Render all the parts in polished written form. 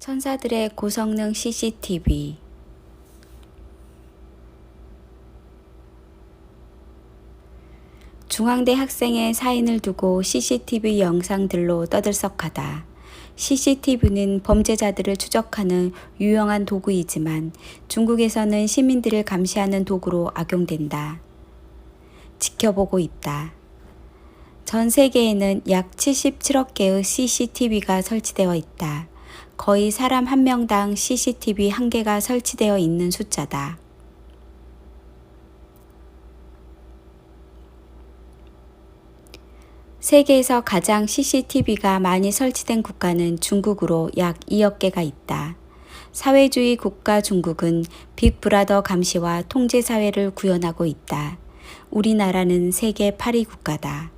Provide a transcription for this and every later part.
천사들의 고성능 CCTV. 중앙대 학생의 사인을 두고 CCTV 영상들로 떠들썩하다. CCTV는 범죄자들을 추적하는 유용한 도구이지만 중국에서는 시민들을 감시하는 도구로 악용된다. 지켜보고 있다. 전 세계에는 약 77억 개의 CCTV가 설치되어 있다. 거의 사람 한 명당 CCTV 한 개가 설치되어 있는 숫자다. 세계에서 가장 CCTV가 많이 설치된 국가는 중국으로 약 2억 개가 있다. 사회주의 국가 중국은 빅브라더 감시와 통제 사회를 구현하고 있다. 우리나라는 세계 8위 국가다.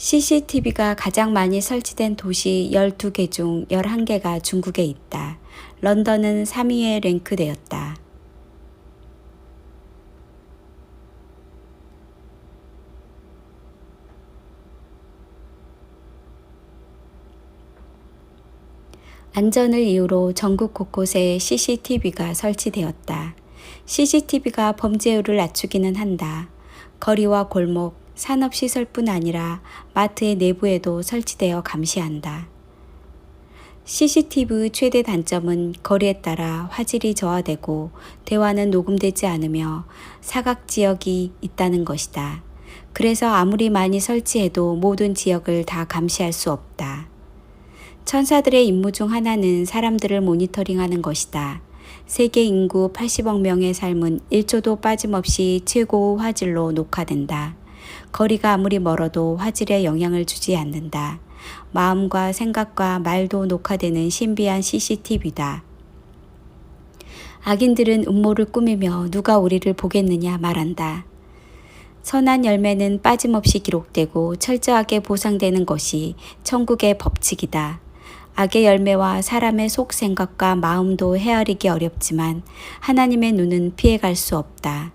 CCTV가 가장 많이 설치된 도시 12개 중 11개가 중국에 있다. 런던은 3위에 랭크되었다. 안전을 이유로 전국 곳곳에 CCTV가 설치되었다. CCTV가 범죄율을 낮추기는 한다. 거리와 골목, 산업시설뿐 아니라 마트의 내부에도 설치되어 감시한다. CCTV의 최대 단점은 거리에 따라 화질이 저하되고 대화는 녹음되지 않으며 사각지역이 있다는 것이다. 그래서 아무리 많이 설치해도 모든 지역을 다 감시할 수 없다. 천사들의 임무 중 하나는 사람들을 모니터링하는 것이다. 세계 인구 80억 명의 삶은 1초도 빠짐없이 최고의 화질로 녹화된다. 거리가 아무리 멀어도 화질에 영향을 주지 않는다. 마음과 생각과 말도 녹화되는 신비한 CCTV다. 악인들은 음모를 꾸미며 누가 우리를 보겠느냐 말한다. 선한 열매는 빠짐없이 기록되고 철저하게 보상되는 것이 천국의 법칙이다. 악의 열매와 사람의 속 생각과 마음도 헤아리기 어렵지만 하나님의 눈은 피해갈 수 없다.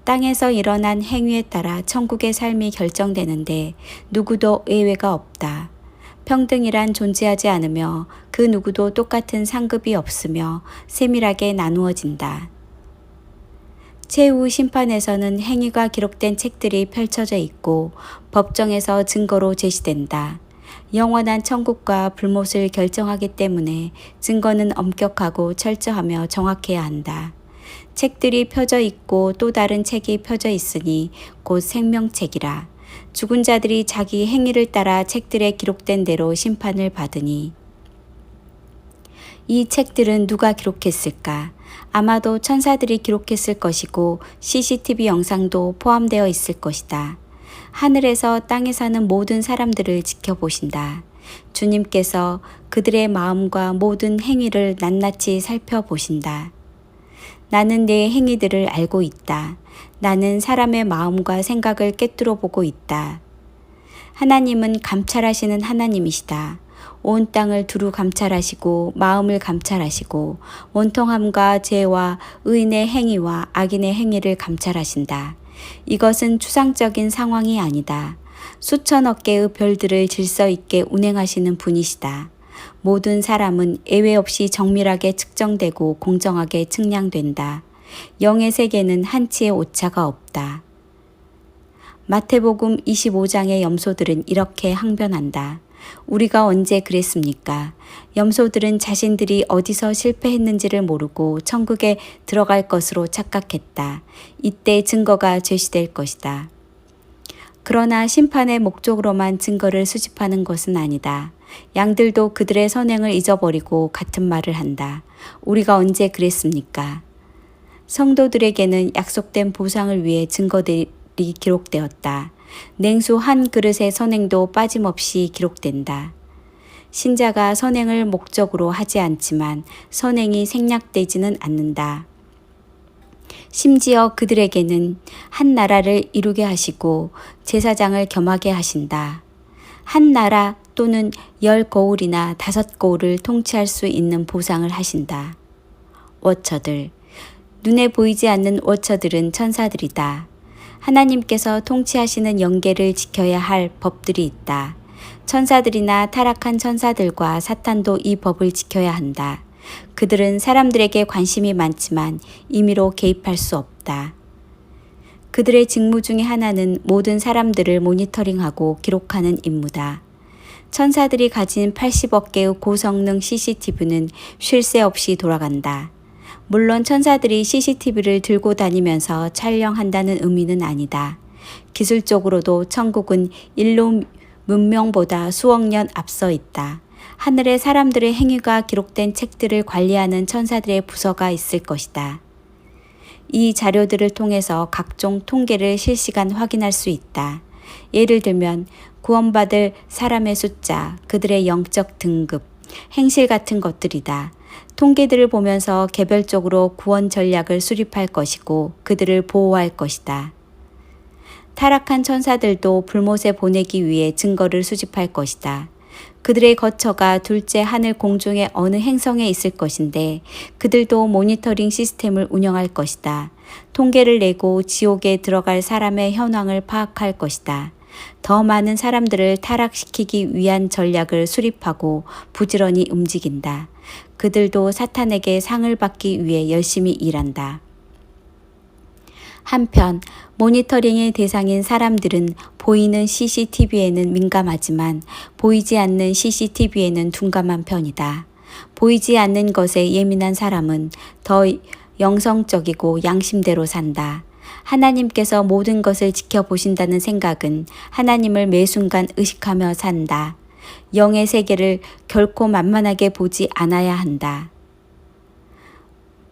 땅에서 일어난 행위에 따라 천국의 삶이 결정되는데 누구도 예외가 없다. 평등이란 존재하지 않으며 그 누구도 똑같은 상급이 없으며 세밀하게 나누어진다. 최후 심판에서는 행위가 기록된 책들이 펼쳐져 있고 법정에서 증거로 제시된다. 영원한 천국과 불못을 결정하기 때문에 증거는 엄격하고 철저하며 정확해야 한다. 책들이 펴져 있고 또 다른 책이 펴져 있으니 곧 생명책이라. 죽은 자들이 자기 행위를 따라 책들에 기록된 대로 심판을 받으니. 이 책들은 누가 기록했을까? 아마도 천사들이 기록했을 것이고 CCTV 영상도 포함되어 있을 것이다. 하늘에서 땅에 사는 모든 사람들을 지켜보신다. 주님께서 그들의 마음과 모든 행위를 낱낱이 살펴보신다. 나는 내 행위들을 알고 있다. 나는 사람의 마음과 생각을 꿰뚫어 보고 있다. 하나님은 감찰하시는 하나님이시다. 온 땅을 두루 감찰하시고 마음을 감찰하시고 원통함과 죄와 의인의 행위와 악인의 행위를 감찰하신다. 이것은 추상적인 상황이 아니다. 수천억 개의 별들을 질서 있게 운행하시는 분이시다. 모든 사람은 예외 없이 정밀하게 측정되고 공정하게 측량된다. 영의 세계는 한치의 오차가 없다. 마태복음 25장의 염소들은 이렇게 항변한다. 우리가 언제 그랬습니까? 염소들은 자신들이 어디서 실패했는지를 모르고 천국에 들어갈 것으로 착각했다. 이때 증거가 제시될 것이다. 그러나 심판의 목적으로만 증거를 수집하는 것은 아니다. 양들도 그들의 선행을 잊어버리고 같은 말을 한다. 우리가 언제 그랬습니까? 성도들에게는 약속된 보상을 위해 증거들이 기록되었다. 냉수 한 그릇의 선행도 빠짐없이 기록된다. 신자가 선행을 목적으로 하지 않지만 선행이 생략되지는 않는다. 심지어 그들에게는 한 나라를 이루게 하시고 제사장을 겸하게 하신다. 한 나라 또는 10거울이나 5거울을 통치할 수 있는 보상을 하신다. 워처들, 눈에 보이지 않는 워처들은 천사들이다. 하나님께서 통치하시는 영계를 지켜야 할 법들이 있다. 천사들이나 타락한 천사들과 사탄도 이 법을 지켜야 한다. 그들은 사람들에게 관심이 많지만 임의로 개입할 수 없다. 그들의 직무 중에 하나는 모든 사람들을 모니터링하고 기록하는 임무다. 천사들이 가진 80억 개의 고성능 CCTV는 쉴 새 없이 돌아간다. 물론 천사들이 CCTV를 들고 다니면서 촬영한다는 의미는 아니다. 기술적으로도 천국은 인류 문명보다 수억 년 앞서 있다. 하늘에 사람들의 행위가 기록된 책들을 관리하는 천사들의 부서가 있을 것이다. 이 자료들을 통해서 각종 통계를 실시간 확인할 수 있다. 예를 들면 구원받을 사람의 숫자, 그들의 영적 등급, 행실 같은 것들이다. 통계들을 보면서 개별적으로 구원 전략을 수립할 것이고 그들을 보호할 것이다. 타락한 천사들도 불못에 보내기 위해 증거를 수집할 것이다. 그들의 거처가 둘째 하늘 공중의 어느 행성에 있을 것인데 그들도 모니터링 시스템을 운영할 것이다. 통계를 내고 지옥에 들어갈 사람의 현황을 파악할 것이다. 더 많은 사람들을 타락시키기 위한 전략을 수립하고 부지런히 움직인다. 그들도 사탄에게 상을 받기 위해 열심히 일한다. 한편 모니터링의 대상인 사람들은 보이는 CCTV에는 민감하지만 보이지 않는 CCTV에는 둔감한 편이다. 보이지 않는 것에 예민한 사람은 더 영성적이고 양심대로 산다. 하나님께서 모든 것을 지켜보신다는 생각은 하나님을 매 순간 의식하며 산다. 영의 세계를 결코 만만하게 보지 않아야 한다.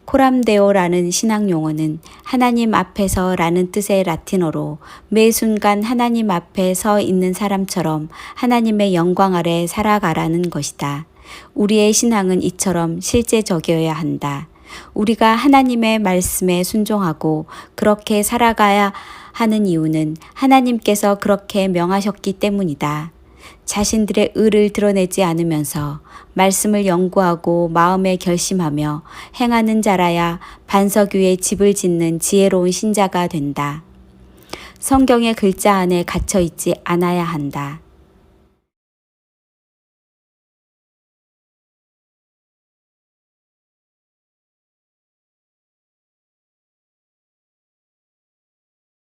코람데오라는 신학 용어는 하나님 앞에서 라는 뜻의 라틴어로 매 순간 하나님 앞에 서 있는 사람처럼 하나님의 영광 아래 살아가라는 것이다. 우리의 신앙은 이처럼 실제적이어야 한다. 우리가 하나님의 말씀에 순종하고 그렇게 살아가야 하는 이유는 하나님께서 그렇게 명하셨기 때문이다. 자신들의 의를 드러내지 않으면서 말씀을 연구하고 마음에 결심하며 행하는 자라야 반석 위에 집을 짓는 지혜로운 신자가 된다. 성경의 글자 안에 갇혀 있지 않아야 한다.